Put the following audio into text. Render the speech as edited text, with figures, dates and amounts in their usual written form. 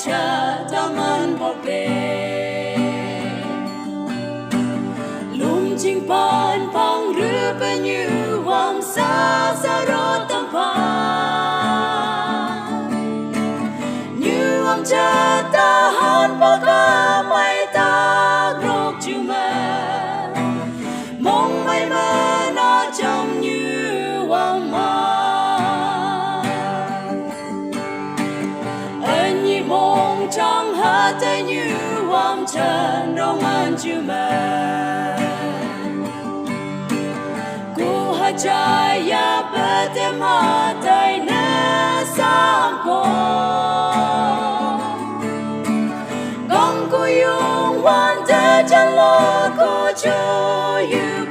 cha ta man bọc bề lung chinh pan phong rư bên như hoàng sa sa rô tâm pa như hoàng cha ta han bọc ca mai ta rốt chữ mẹ mong mai mơ nó trong như hoàng ma mong trong hát tay như hoàng trần đông an chữ mẹ cô hát trai ya bê tem hát tay nè sang cô gong cô yung hoàn thế chân lo cô cho you